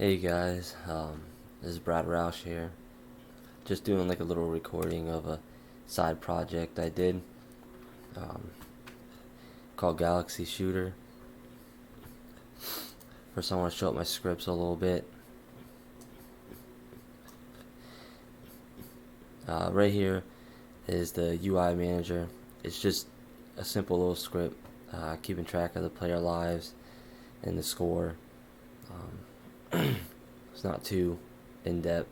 Hey guys, this is Brad Roush here. Just doing like a little recording of a side project I did um, called Galaxy Shooter. First, I want to show up my scripts a little bit. Right here is the UI manager. It's just a simple little script keeping track of the player lives and the score. It's not too in depth.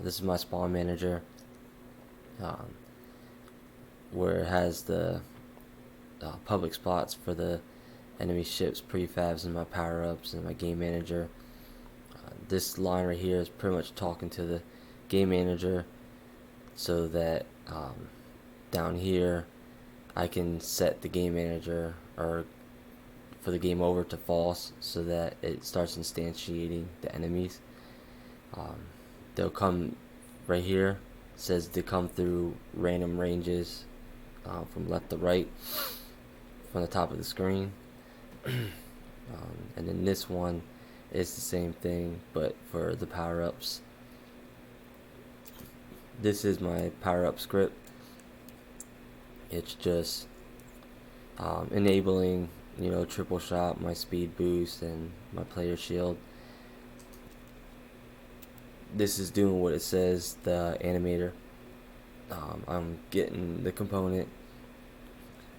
This is my spawn manager, um, where it has the public spots for the enemy ships, prefabs, and my power-ups, and my game manager. This line right here is pretty much talking to the game manager, so that down here I can set the game manager or for the game over to false, so that it starts instantiating the enemies. They'll come right here. It says they come through random ranges from left to right from the top of the screen. And then this one is the same thing, but for the power-ups. This is my power-up script. It's just enabling, triple shot, my speed boost, and my player shield. This is doing what it says, the animator. I'm getting the component,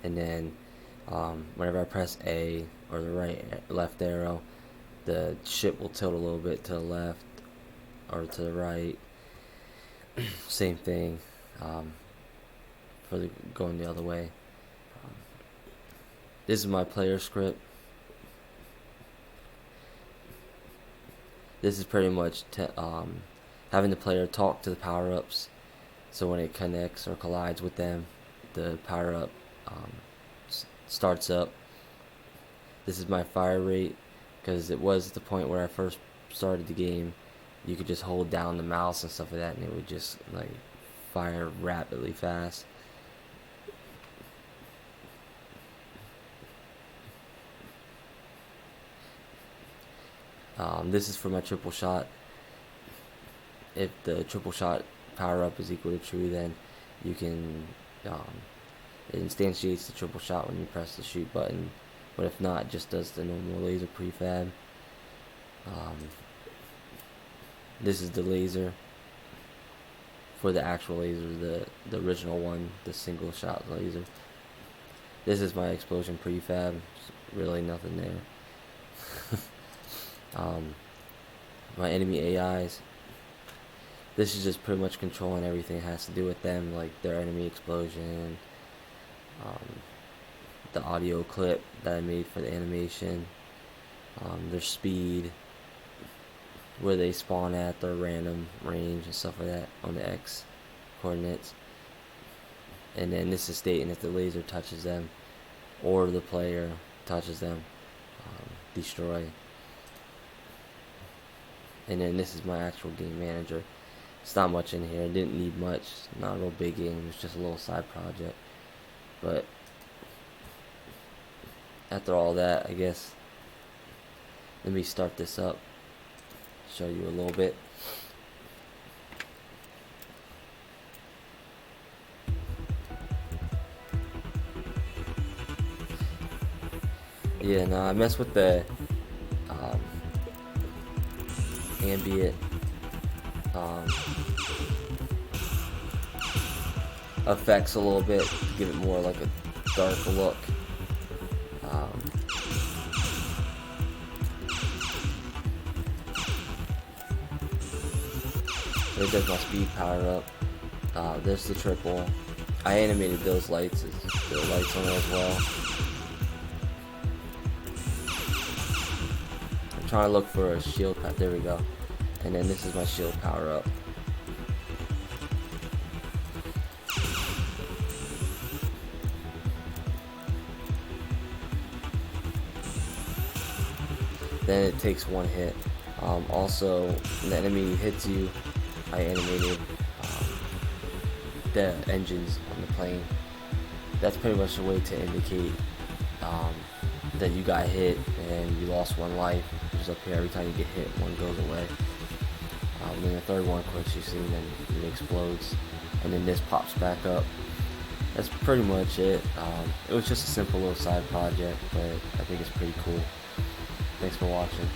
and then whenever I press A or the left arrow, the ship will tilt a little bit to the left or to the right. Same thing for going the other way. This is my player script. This is pretty much having the player talk to the power-ups, so when it connects or collides with them, the power-up starts up. This is my fire rate, because it was the point where I first started the game, you could just hold down the mouse and stuff like that, and it would just like fire rapidly fast. This is for my triple shot. If the triple shot power up is equal to true, then you can it instantiates the triple shot when you press the shoot button. But if not, it just does the normal laser prefab. This is the laser for the actual laser, the original one, the single shot laser. This is my explosion prefab. There's really nothing there. My enemy AIs. This is just pretty much controlling everything that has to do with them, like their enemy explosion, the audio clip that I made for the animation, their speed, where they spawn at, their random range and stuff like that on the X coordinates. And then this is stating if the laser touches them or the player touches them, destroy. And then this is my actual game manager. It's not much in here. It didn't need much. Not a real big game. It's just a little side project. But after all that, I guess, let me start this up. Show you a little bit. Yeah, no, I messed with the ambient effects a little bit to give it more like a dark look. There does my speed power up. There's the triple. I animated those lights, the lights on there as well. I'm trying to look for a shield. There we go. And then this is my shield power up. Then it takes one hit. Also, when the enemy hits you, I animated the engines on the plane. That's pretty much a way to indicate that you got hit and you lost one life. Just up here, every time you get hit, one goes away. Then the third one clicks you see, and then it explodes, and then this pops back up. That's pretty much it. It was just a simple little side project, but I think it's pretty cool. Thanks for watching.